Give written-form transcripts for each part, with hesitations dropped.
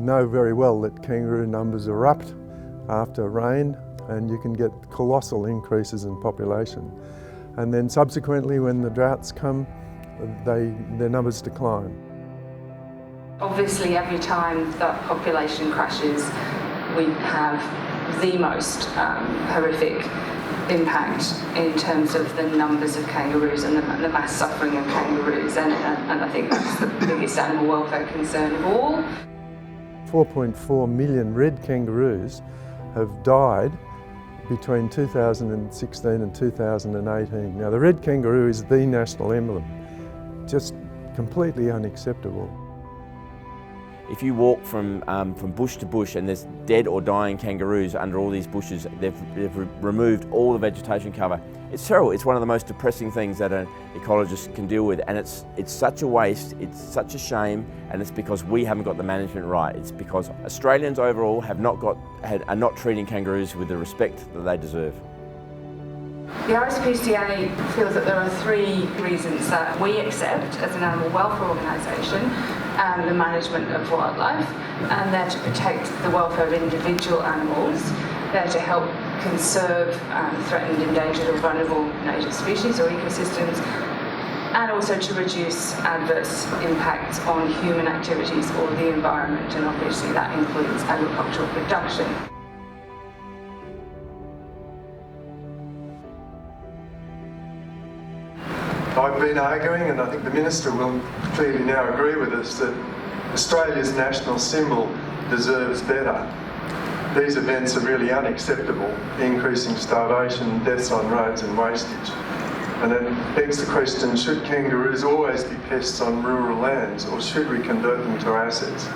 know very well that kangaroo numbers erupt after rain, and you can get colossal increases in population. And then subsequently, when the droughts come, their numbers decline. Obviously, every time that population crashes, we have the most horrific impact in terms of the numbers of kangaroos and the mass suffering of kangaroos, and I think that's the biggest animal welfare concern of all. 4.4 million red kangaroos have died between 2016 and 2018. Now, the red kangaroo is the national emblem, just completely unacceptable. If you walk from bush to bush and there's dead or dying kangaroos under all these bushes, they've removed all the vegetation cover. It's terrible. It's one of the most depressing things that an ecologist can deal with, and it's such a waste, it's such a shame, and it's because we haven't got the management right. It's because Australians overall are not treating kangaroos with the respect that they deserve. The RSPCA feels that there are three reasons that we accept as an animal welfare organisation the management of wildlife, and they're to protect the welfare of individual animals, they're to help conserve threatened, endangered or vulnerable native species or ecosystems, and also to reduce adverse impacts on human activities or the environment, and obviously that includes agricultural production. I've been arguing, and I think the Minister will clearly now agree with us, that Australia's national symbol deserves better. These events are really unacceptable, increasing starvation, deaths on roads and wastage. And it begs the question, should kangaroos always be pests on rural lands, or should we convert them to assets?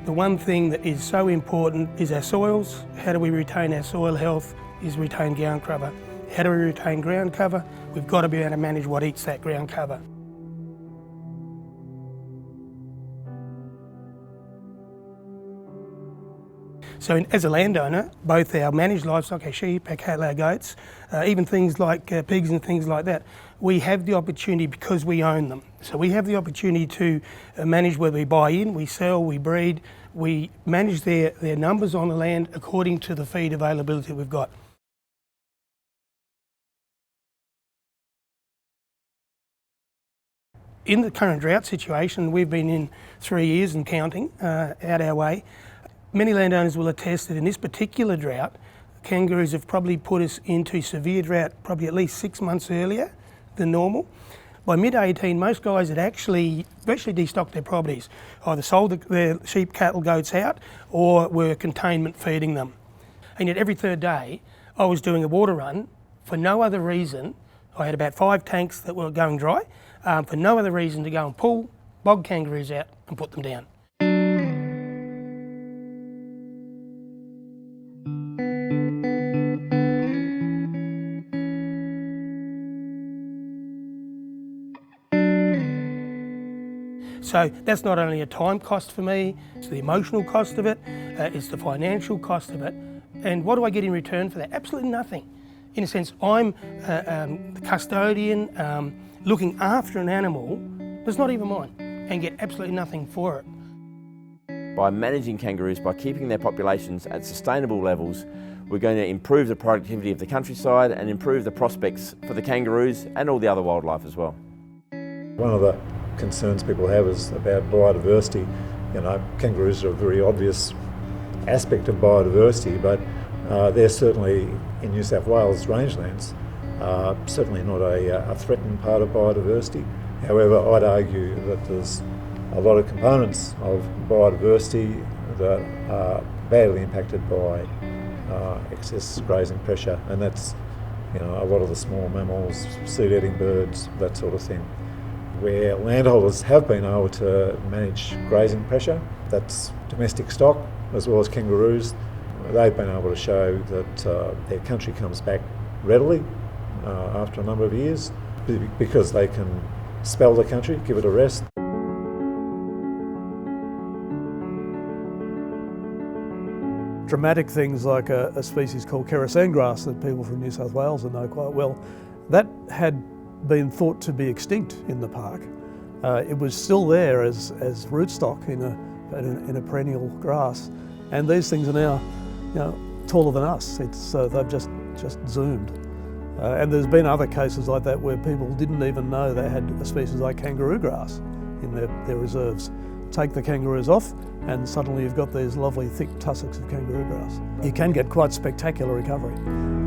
The one thing that is so important is our soils. How do we retain our soil health is retain ground cover. How do we retain ground cover? We've got to be able to manage what eats that ground cover. So as a landowner, both our managed livestock, our sheep, our cattle, our goats, even things like pigs and things like that, we have the opportunity because we own them. So we have the opportunity to manage whether we buy in, we sell, we breed, we manage their numbers on the land according to the feed availability we've got. In the current drought situation, we've been in 3 years and counting out our way. Many landowners will attest that in this particular drought, kangaroos have probably put us into severe drought probably at least 6 months earlier than normal. By mid-18, most guys had actually virtually destocked their properties, either sold their sheep, cattle, goats out, or were containment feeding them. And yet every third day, I was doing a water run for no other reason. I had about 5 tanks that were going dry, for no other reason to go and pull bog kangaroos out and put them down. So that's not only a time cost for me, it's the emotional cost of it, it's the financial cost of it. And what do I get in return for that? Absolutely nothing. In a sense, I'm the custodian, looking after an animal that's not even mine, and get absolutely nothing for it. By managing kangaroos, by keeping their populations at sustainable levels, we're going to improve the productivity of the countryside and improve the prospects for the kangaroos and all the other wildlife as well. One of the concerns people have is about biodiversity. You know, kangaroos are a very obvious aspect of biodiversity, but they're certainly in New South Wales rangelands, certainly not a threatened part of biodiversity. However, I'd argue that there's a lot of components of biodiversity that are badly impacted by excess grazing pressure, and that's, you know, a lot of the small mammals, seed-eating birds, that sort of thing. Where landholders have been able to manage grazing pressure, that's domestic stock as well as kangaroos, they've been able to show that their country comes back readily after a number of years because they can spell the country, give it a rest. Dramatic things like a species called kerosene grass that people from New South Wales know quite well, that had been thought to be extinct in the park. It was still there as rootstock in a perennial grass, and these things are now, taller than us. They've just zoomed. And there's been other cases like that where people didn't even know they had a species like kangaroo grass in their reserves. Take the kangaroos off and suddenly you've got these lovely thick tussocks of kangaroo grass. You can get quite spectacular recovery.